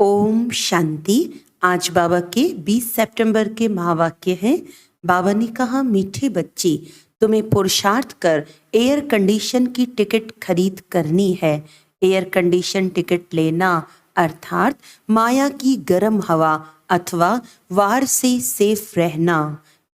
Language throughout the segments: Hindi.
ओम शांति। आज बाबा के 20 सितंबर के महावाक्य हैं। बाबा ने कहा, मीठे बच्चे, तुम्हें पुरुषार्थ कर एयर कंडीशन की टिकट खरीद करनी है। एयर कंडीशन टिकट लेना अर्थात माया की गर्म हवा अथवा वार से सेफ रहना।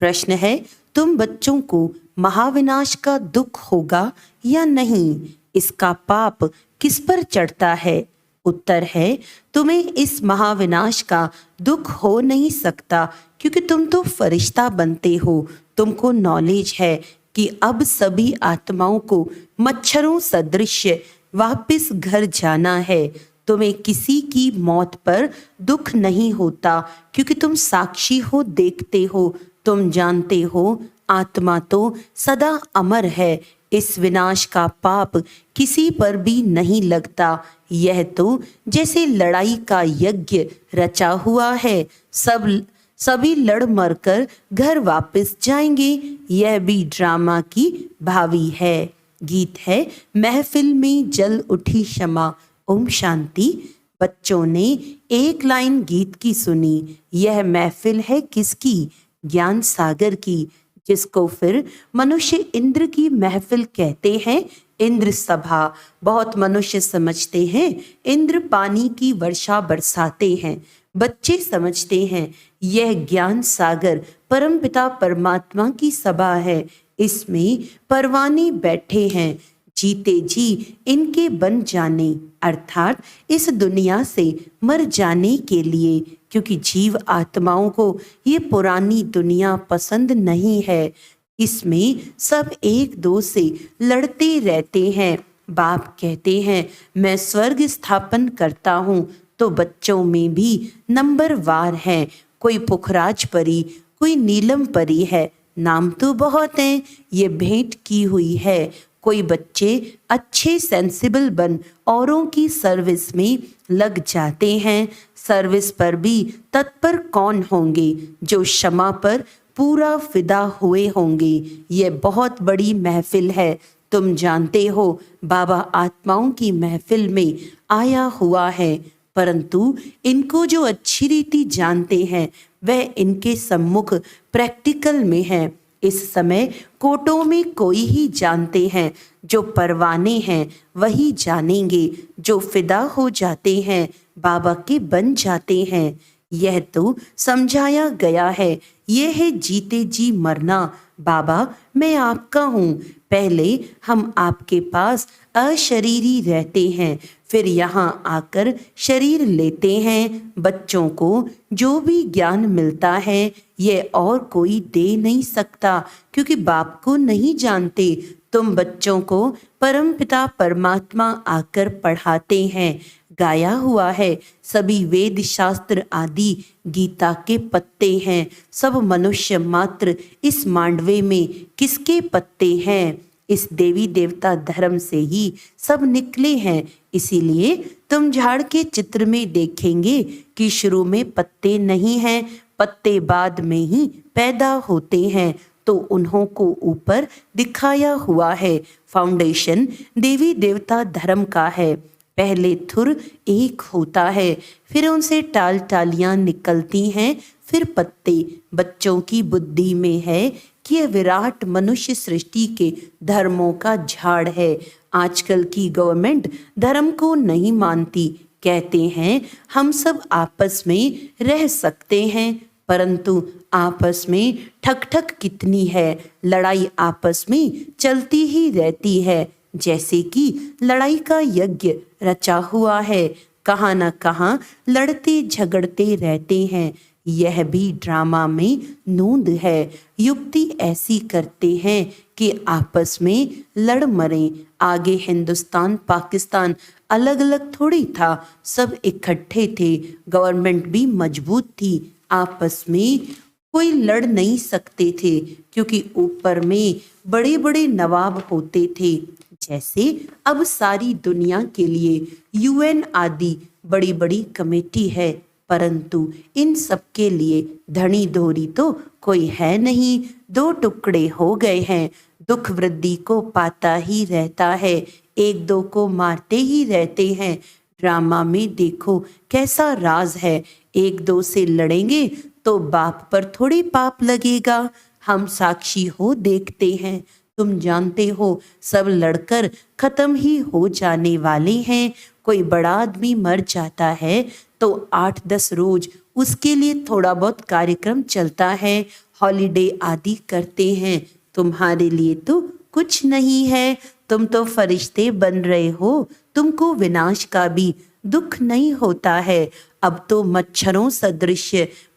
प्रश्न है, तुम बच्चों को महाविनाश का दुख होगा या नहीं? इसका पाप किस पर चढ़ता है? उत्तर है, तुम्हें इस महाविनाश का दुख हो नहीं सकता, क्योंकि तुम तो फरिश्ता बनते हो। तुमको नॉलेज है कि अब सभी आत्माओं को मच्छरों सदृश वापस घर जाना है। तुम्हें किसी की मौत पर दुख नहीं होता, क्योंकि तुम साक्षी हो, देखते हो। तुम जानते हो आत्मा तो सदा अमर है। इस विनाश का पाप किसी पर भी नहीं लगता। यह तो जैसे लड़ाई का यज्ञ रचा हुआ है। सभी लड़ मर कर घर वापस जाएंगे। यह भी ड्रामा की भावी है। गीत है, महफिल में जल उठी क्षमा। ओम शांति। बच्चों ने एक लाइन गीत की सुनी। यह महफिल है किसकी? ज्ञान सागर की, जिसको फिर मनुष्य इंद्र की महफिल कहते हैं। इंद्र सभा बहुत मनुष्य समझते हैं इंद्र पानी की वर्षा बरसाते हैं। बच्चे समझते हैं यह ज्ञान सागर परमपिता परमात्मा की सभा है। इसमें परवाने बैठे हैं, जीते जी इनके बन जाने अर्थात इस दुनिया से मर जाने के लिए, क्योंकि जीव आत्माओं को ये पुरानी दुनिया पसंद नहीं है। इसमें सब एक दो से लड़ते रहते हैं। बाप कहते हैं, मैं स्वर्ग स्थापन करता हूँ, तो बच्चों में भी नंबर वार है। कोई पुखराज परी, कोई नीलम परी है। नाम तो बहुत हैं, ये भेंट की हुई है। कोई बच्चे अच्छे सेंसिबल बन औरों की सर्विस में लग जाते हैं। सर्विस पर भी तत्पर कौन होंगे? जो क्षमा पर पूरा फिदा हुए होंगे। ये बहुत बड़ी महफिल है। तुम जानते हो बाबा आत्माओं की महफिल में आया हुआ है, परंतु इनको जो अच्छी रीति जानते हैं वह इनके सम्मुख प्रैक्टिकल में है। इस समय कोटों में कोई ही जानते हैं। जो परवाने हैं वही जानेंगे। जो फिदा हो जाते हैं बाबा के बन जाते हैं। यह तो समझाया गया है। यह है जीते जी मरना। बाबा, मैं आपका हूँ। पहले हम आपके पास अशरीरी रहते हैं, फिर यहाँ आकर शरीर लेते हैं। बच्चों को जो भी ज्ञान मिलता है यह और कोई दे नहीं सकता, क्योंकि बाप को नहीं जानते। तुम बच्चों को परमपिता परमात्मा आकर पढ़ाते हैं। गाया हुआ है, सभी वेद शास्त्र आदि गीता के पत्ते हैं। सब मनुष्य मात्र इस मांडवे में किसके पत्ते हैं? इस देवी देवता धर्म से ही सब निकले हैं। इसीलिए तुम झाड़ के चित्र में देखेंगे कि शुरू में पत्ते नहीं हैं, पत्ते बाद में ही पैदा होते हैं। तो उन्हों को ऊपर दिखाया हुआ है। फाउंडेशन देवी देवता धर्म का है। पहले थुर एक होता है, फिर उनसे टाल टालियां निकलती हैं, फिर पत्ते। बच्चों की बुद्धि में है कि यह विराट मनुष्य सृष्टि के धर्मों का झाड़ है। आजकल की गवर्नमेंट धर्म को नहीं मानती। कहते हैं हम सब आपस में रह सकते हैं, परंतु आपस में ठक ठक कितनी है। लड़ाई आपस में चलती ही रहती है, जैसे कि लड़ाई का यज्ञ रचा हुआ है। कहाँ न कहाँ लड़ते झगड़ते रहते हैं। यह भी ड्रामा में नूंद है। युक्ति ऐसी करते हैं कि आपस में लड़ मरें। आगे हिंदुस्तान पाकिस्तान अलग अलग थोड़ी था, सब इकट्ठे थे। गवर्नमेंट भी मजबूत थी। आपस में कोई लड़ नहीं सकते थे, क्योंकि ऊपर में बड़े बड़े नवाब होते थे। जैसे अब सारी दुनिया के लिए यूएन आदि बड़ी बड़ी कमेटी है, परंतु इन सब के लिए धनी धोरी तो कोई है नहीं। दो टुकड़े हो गए हैं। दुख वृद्धि को पाता ही रहता है। एक दो को मारते ही रहते हैं। ड्रामा में देखो कैसा राज है, एक दो से लड़ेंगे तो बाप पर थोड़ी पाप लगेगा। हम साक्षी हो देखते हैं, तुम जानते हो सब लड़कर खत्म ही हो जाने वाले हैं। कोई बड़ा आदमी मर जाता है तो 8-10 रोज उसके लिए थोड़ा बहुत कार्यक्रम चलता है, हॉलीडे आदि करते हैं। तुम्हारे लिए तो कुछ नहीं है, तुम तो फरिश्ते बन रहे हो, तुमको विनाश का भी दुख नहीं होता है। अब तो मच्छरों सदृश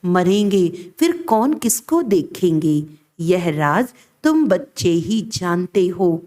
मरेंगे, फिर कौन किसको देखेंगे? यह राज तुम बच्चे ही जानते हो।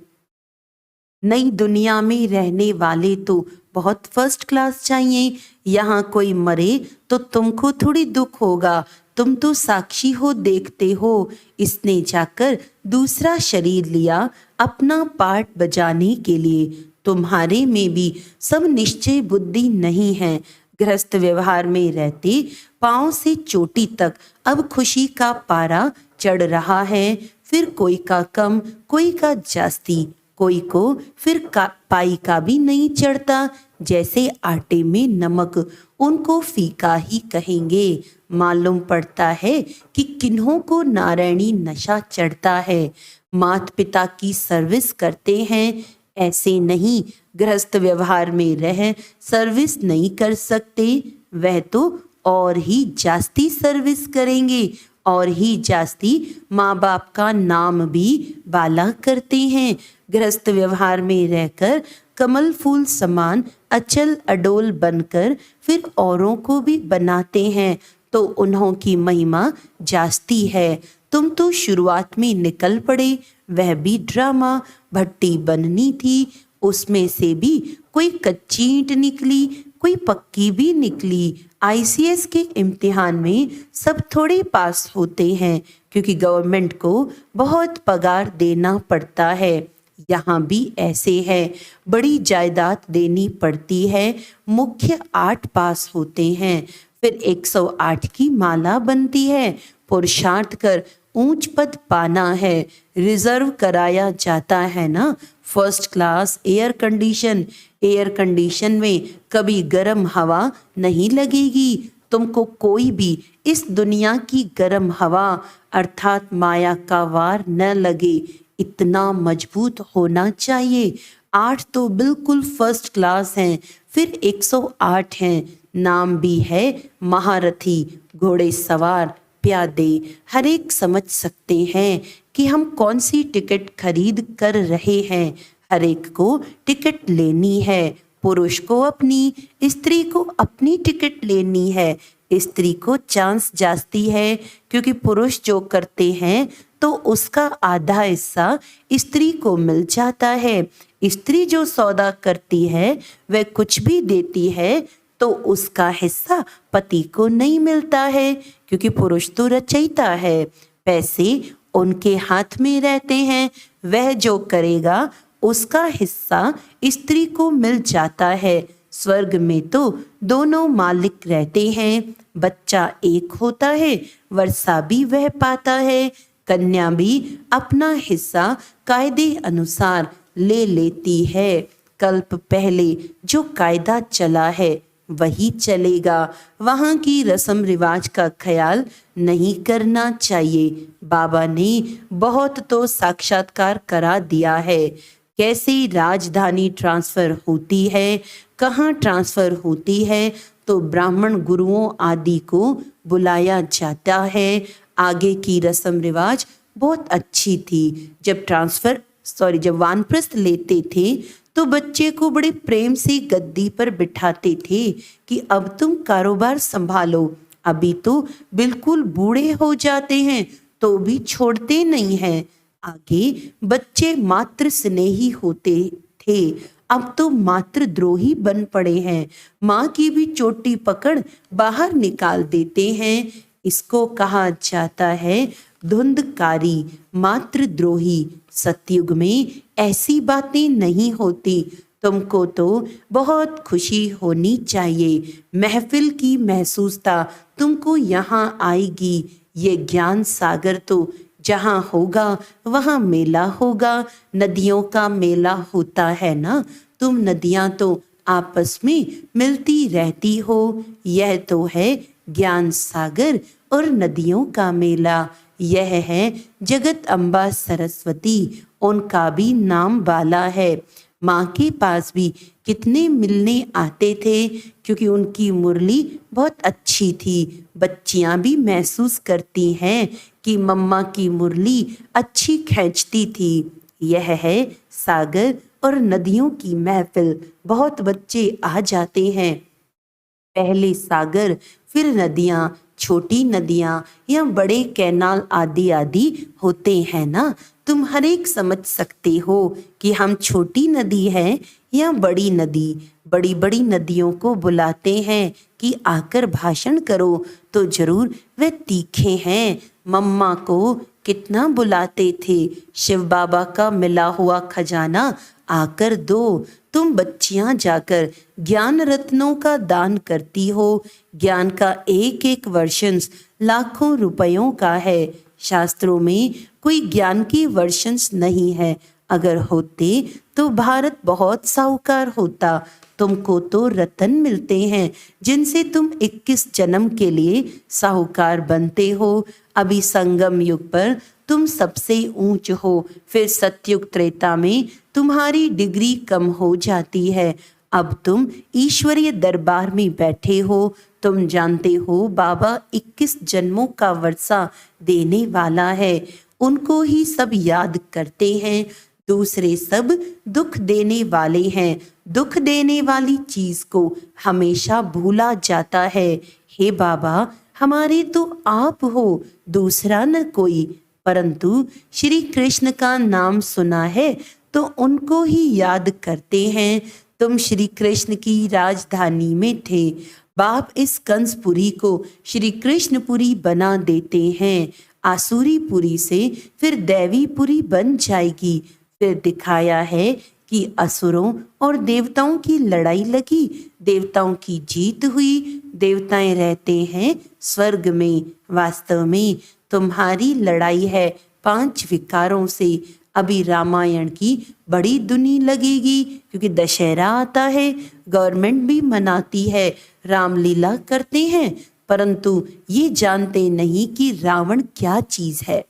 नई दुनिया में रहने वाले तो बहुत फर्स्ट क्लास चाहिए। यहाँ कोई मरे तो तुमको थोड़ी दुख होगा, तुम तो साक्षी हो देखते हो। इसने जाकर दूसरा शरीर लिया अपना पार्ट बजाने के लिए। तुम्हारे में भी सब निश्चय बुद्धि नहीं है। गृहस्थ व्यवहार में रहते पांव से चोटी तक अब खुशी का पारा चढ़ रहा है, फिर कोई का कम कोई का जास्ती, कोई को फिर पाई का भी नहीं चढ़ता। जैसे आटे में नमक, उनको फीका ही कहेंगे। मालूम पड़ता है कि किन्हों को नारायणी नशा चढ़ता है। माता पिता की सर्विस करते हैं, ऐसे नहीं गृहस्थ व्यवहार में रह सर्विस नहीं कर सकते। वह तो और ही जास्ती सर्विस करेंगे और ही जास्ती माँ बाप का नाम भी बाला करते हैं। गृहस्थ व्यवहार में रहकर कमल फूल समान अचल अडोल बनकर फिर औरों को भी बनाते हैं, तो उन्हों की महिमा जास्ती है। तुम तो शुरुआत में निकल पड़े, वह भी ड्रामा। भट्टी बननी थी, उसमें से भी कोई कच्ची ईंट निकली, कोई पक्की भी निकली। आईसीएस के इम्तिहान में सब थोड़े पास होते हैं, क्योंकि गवर्नमेंट को बहुत पगार देना पड़ता है। यहाँ भी ऐसे है, बड़ी जायदाद देनी पड़ती है। मुख्य 8 पास होते हैं, फिर 108 की माला बनती है। पुरुषार्थ कर ऊंच पद पाना है, रिजर्व कराया जाता है ना। फर्स्ट क्लास एयर कंडीशन में कभी गर्म हवा नहीं लगेगी। तुमको कोई भी इस दुनिया की गर्म हवा अर्थात माया का वार न लगे, इतना मजबूत होना चाहिए। 8 तो बिल्कुल फर्स्ट क्लास हैं, फिर 108 हैं। नाम भी है महारथी, घोड़े सवार, प्यादे। हर एक समझ सकते हैं कि हम कौन सी टिकट खरीद कर रहे हैं। हर एक को टिकट लेनी है। पुरुष को अपनी, स्त्री को अपनी टिकट लेनी है। स्त्री को चांस जास्ती है, क्योंकि पुरुष जो करते हैं तो उसका आधा हिस्सा स्त्री को मिल जाता है। स्त्री जो सौदा करती है वह कुछ भी देती है तो उसका हिस्सा पति को नहीं मिलता है, क्योंकि पुरुष तो रचयिता है। पैसे उनके हाथ में रहते हैं, वह जो करेगा उसका हिस्सा स्त्री को मिल जाता है। स्वर्ग में तो दोनों मालिक रहते हैं। बच्चा एक होता है, वर्षा भी वह पाता है, कन्या भी अपना हिस्सा कायदे अनुसार ले लेती है। कल्प पहले जो कायदा चला है वही चलेगा। वहाँ की रस्म रिवाज का ख्याल नहीं करना चाहिए। बाबा ने बहुत तो साक्षात्कार करा दिया है। कैसे राजधानी ट्रांसफर होती है, कहाँ ट्रांसफर होती है, तो ब्राह्मण गुरुओं आदि को बुलाया जाता है। आगे की रस्म रिवाज बहुत अच्छी थी। जब वानप्रस्थ लेते थे तो बच्चे को बड़े प्रेम से गद्दी पर बिठाते थे कि अब तुम कारोबार संभालो। अभी तो बिल्कुल बूढ़े हो जाते हैं तो भी छोड़ते नहीं हैं। आगे बच्चे मातृ स्नेही होते थे, अब तो मातृद्रोही बन पड़े हैं। माँ की भी चोटी पकड़ बाहर निकाल देते हैं। इसको कहा जाता है धुंधकारी, मातृद्रोही। सतयुग में ऐसी बातें नहीं होती। तुमको तो बहुत खुशी होनी चाहिए। महफिल की महसूसता तुमको यहाँ आएगी। ये ज्ञान सागर तो जहाँ होगा वहाँ मेला होगा। नदियों का मेला होता है ना, तुम नदियाँ तो आपस में मिलती रहती हो। यह तो है ज्ञान सागर और नदियों का मेला। यह है जगत अम्बा सरस्वती, उनका भी नाम बाला है। माँ के पास भी कितने मिलने आते थे, क्योंकि उनकी मुरली बहुत अच्छी थी। बच्चियाँ भी महसूस करती हैं कि मम्मा की मुरली अच्छी खींचती थी। यह है सागर और नदियों की महफिल। बहुत बच्चे आ जाते हैं। पहले सागर, फिर नदियाँ, छोटी नदियाँ या बड़े कैनाल आदि आदि होते हैं ना। तुम हर एक समझ सकते हो कि हम छोटी नदी है या बड़ी नदी। बड़ी बड़ी नदियों को बुलाते हैं कि आकर भाषण करो, तो जरूर वे तीखे हैं। मम्मा को कितना बुलाते थे, शिव बाबा का मिला हुआ खजाना आकर दो। तुम बच्चियां जाकर ज्ञान रत्नों का दान करती हो। ज्ञान का एक एक वर्षंस लाखों रुपयों का है। शास्त्रों में कोई ज्ञान की वर्षंस नहीं है। अगर होते तो भारत बहुत साहूकार होता। तुमको तो रतन मिलते हैं जिनसे तुम 21 जन्म के लिए साहूकार बनते हो। अभी संगम युग पर तुम सबसे ऊंच हो, फिर सतयुग त्रेता में तुम्हारी डिग्री कम हो जाती है। अब तुम ईश्वरीय दरबार में बैठे हो। तुम जानते हो बाबा 21 जन्मों का वर्षा देने वाला है। उनको ही सब याद करते हैं। दूसरे सब दुख देने वाले हैं। दुख देने वाली चीज को हमेशा भूला जाता है। हे बाबा, हमारे तो आप हो, दूसरा न कोई। परंतु श्री कृष्ण का नाम सुना है तो उनको ही याद करते हैं। तुम श्री कृष्ण की राजधानी में थे। बाप इस कंसपुरी को श्री कृष्णपुरी बना देते हैं। आसुरीपुरी से फिर दैवीपुरी बन जाएगी। फिर दिखाया है कि असुरों और देवताओं की लड़ाई लगी, देवताओं की जीत हुई। देवताएं रहते हैं स्वर्ग में। वास्तव में तुम्हारी लड़ाई है 5 विकारों से। अभी रामायण की बड़ी धुनी लगेगी, क्योंकि दशहरा आता है, गवर्नमेंट भी मनाती है, रामलीला करते हैं, परंतु ये जानते नहीं कि रावण क्या चीज है।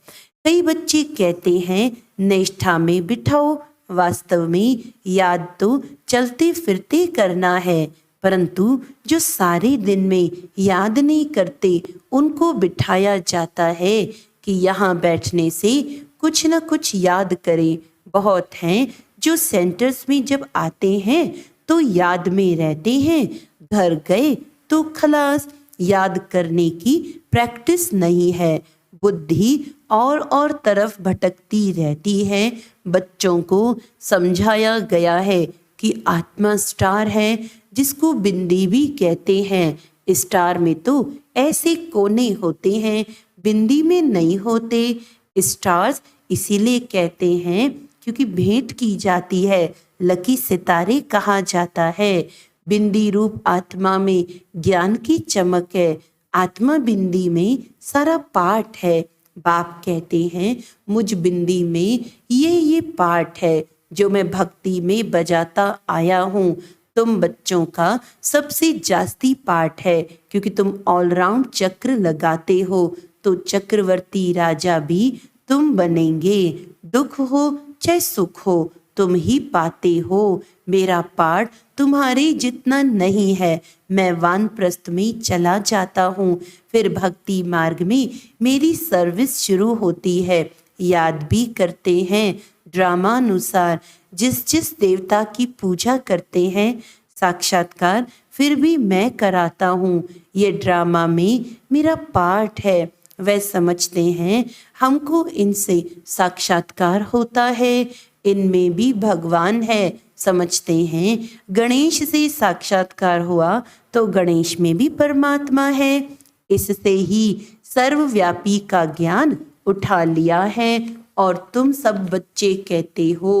कई बच्चे कहते हैं निष्ठा में बिठाओ। वास्तव में याद तो चलते फिरते करना है, परंतु जो सारे दिन में याद नहीं करते उनको बिठाया जाता है कि यहाँ बैठने से कुछ न कुछ याद करें। बहुत हैं जो सेंटर्स में जब आते हैं तो याद में रहते हैं, घर गए तो खलास। याद करने की प्रैक्टिस नहीं है। बुद्धि और तरफ भटकती रहती है। बच्चों को समझाया गया है कि आत्मा स्टार है, जिसको बिंदी भी कहते हैं। स्टार में तो ऐसे कोने होते हैं, बिंदी में नहीं होते। स्टार्स इसीलिए कहते हैं क्योंकि भेंट की जाती है, लकी सितारे कहा जाता है। बिंदी रूप आत्मा में ज्ञान की चमक है। आत्मा बिंदी में सारा पाठ है। बाप कहते हैं मुझ बिंदी में ये पाठ है जो मैं भक्ति में बजाता आया हूँ। तुम बच्चों का सबसे जास्ती पाठ है, क्योंकि तुम ऑलराउंड चक्र लगाते हो, तो चक्रवर्ती राजा भी तुम बनेंगे। दुख हो चाहे सुख हो, तुम ही पाते हो। मेरा पाठ तुम्हारे जितना नहीं है। मैं वानप्रस्थ में चला जाता हूँ, फिर भक्ति मार्ग में मेरी सर्विस शुरू होती है। याद भी करते हैं ड्रामानुसार। जिस जिस देवता की पूजा करते हैं साक्षात्कार फिर भी मैं कराता हूँ। ये ड्रामा में मेरा पार्ट है। वह समझते हैं हमको इनसे साक्षात्कार होता है, इनमें भी भगवान है। समझते हैं गणेश से साक्षात्कार हुआ तो गणेश में भी परमात्मा है। इससे ही सर्वव्यापी का ज्ञान उठा लिया है। और तुम सब बच्चे कहते हो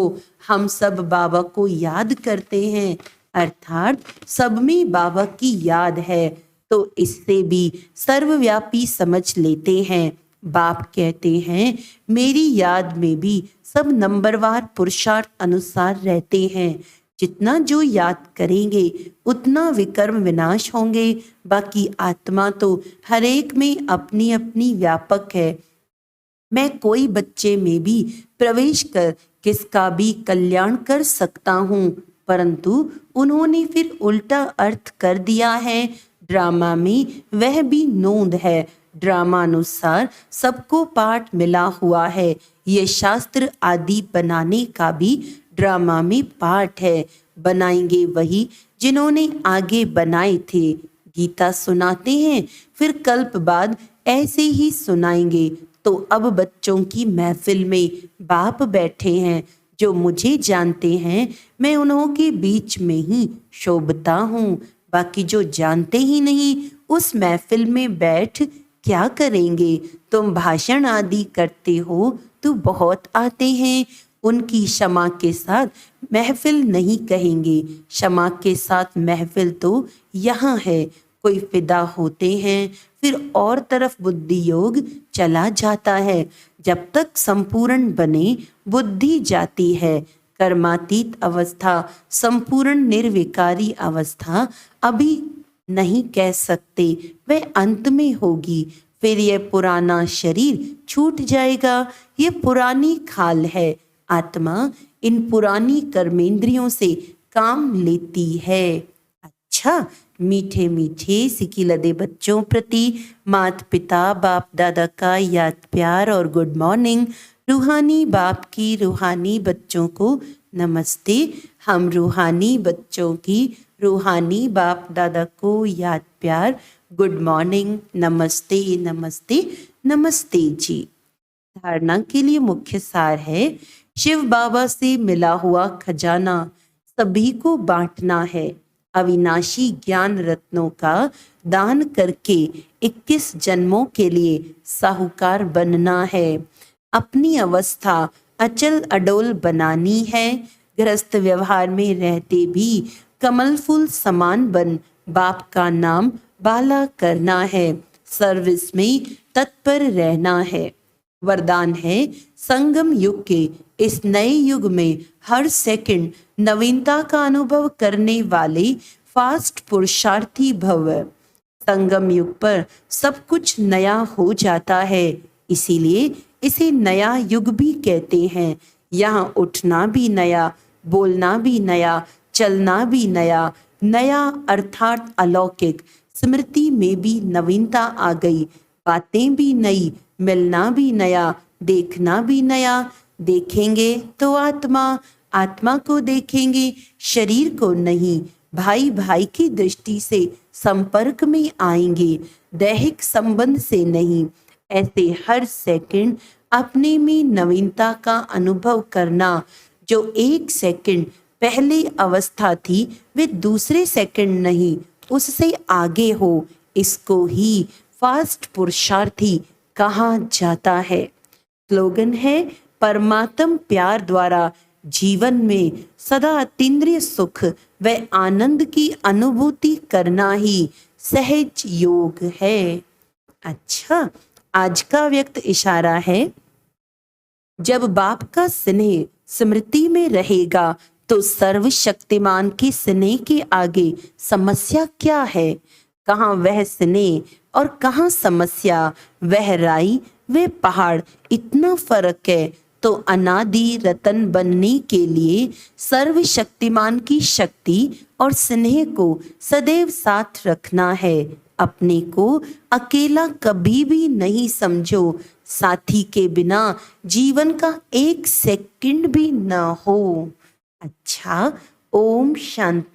हम सब बाबा को याद करते हैं, अर्थात सब में बाबा की याद है, तो इससे भी सर्वव्यापी समझ लेते हैं। बाप कहते हैं मेरी याद में भी सब नंबरवार पुरुषार्थ अनुसार रहते हैं। जितना जो याद करेंगे उतना विकर्म विनाश होंगे। बाकी आत्मा तो हर एक में अपनी अपनी व्यापक है। मैं कोई बच्चे में भी प्रवेश कर किसका भी कल्याण कर सकता हूँ, परंतु उन्होंने फिर उल्टा अर्थ कर दिया है। ड्रामा में वह भी नोंद है। ड्रामानुसार सबको पाठ मिला हुआ है। ये शास्त्र आदि बनाने का भी ड्रामा में पाठ है। बनाएंगे वही जिन्होंने आगे बनाए थे। गीता सुनाते हैं, फिर कल्प बाद ऐसे ही सुनाएंगे। तो अब बच्चों की महफिल में बाप बैठे हैं जो मुझे जानते हैं। मैं उन्हों के बीच में ही शोभता हूँ। बाकी जो जानते ही नहीं उस महफिल में बैठ क्या करेंगे। तुम भाषण आदि करते हो तो बहुत आते हैं। उनकी क्षमा के साथ महफिल नहीं कहेंगे। क्षमा के साथ महफिल तो यहाँ है। कोई फिदा होते हैं, फिर और तरफ बुद्धि योग चला जाता है। जब तक संपूर्ण बने बुद्धि जाती है। कर्मातीत अवस्था, संपूर्ण निर्विकारी अवस्था अभी नहीं कह सकते, वह अंत में होगी। फिर यह पुराना शरीर छूट जाएगा। ये पुरानी खाल है। आत्मा इन पुरानी कर्मेंद्रियों से काम लेती है। अच्छा, मीठे मीठे सिकिलदे बच्चों प्रति माता पिता बाप दादा का याद प्यार और गुड मॉर्निंग। रूहानी बाप की रूहानी बच्चों को नमस्ते। हम रूहानी बच्चों की रूहानी बाप दादा को याद प्यार, गुड मॉर्निंग, नमस्ते नमस्ते नमस्ते जी। धारणा के लिए मुख्य सार है, शिव बाबा से मिला हुआ खजाना सभी को बांटना है। अविनाशी ज्ञान रत्नों का दान करके 21 जन्मों के लिए साहूकार बनना है। अपनी अवस्था अचल अडोल बनानी है। गृहस्थ व्यवहार में रहते भी कमल फूल समान बन बाप का नाम बाला करना है। सर्विस में तत्पर रहना है। वरदान है, संगम युग के इस नए युग में हर सेकंड नवीनता का अनुभव करने वाले फास्ट पुरुषार्थी भव। संगम युग पर सब कुछ नया हो जाता है, इसीलिए इसे नया युग भी कहते हैं। यहाँ उठना भी नया, बोलना भी नया, चलना भी नया। नया अर्थात अलौकिक। स्मृति में भी नवीनता आ गई। बातें भी नई, मिलना भी नया, देखना भी नया। देखेंगे तो आत्मा, आत्मा को देखेंगे, शरीर को नहीं। भाई भाई की दृष्टि से संपर्क में आएंगे, दैहिक संबंध से नहीं। ऐसे हर सेकंड अपने में नवीनता का अनुभव करना। जो एक सेकंड पहले अवस्था थी वे दूसरे सेकंड नहीं, उससे आगे हो। इसको ही फास्ट पुरुषार्थी कहा जाता है। स्लोगन है, परमात्म प्यार द्वारा जीवन में सदा अतीन्द्रिय सुख व आनंद की अनुभूति करना ही सहज योग है। अच्छा, आज का व्यक्त इशारा है, जब बाप का स्नेह स्मृति में रहेगा तो सर्वशक्तिमान के स्नेह के आगे समस्या क्या है। कहाँ वह स्नेह और कहाँ समस्या, वह राई वे पहाड़, इतना फर्क है। तो अनादि रतन बनने के लिए सर्वशक्तिमान की शक्ति और स्नेह को सदैव साथ रखना है। अपने को अकेला कभी भी नहीं समझो। साथी के बिना जीवन का एक सेकंड भी न हो। अच्छा, ओम शांति।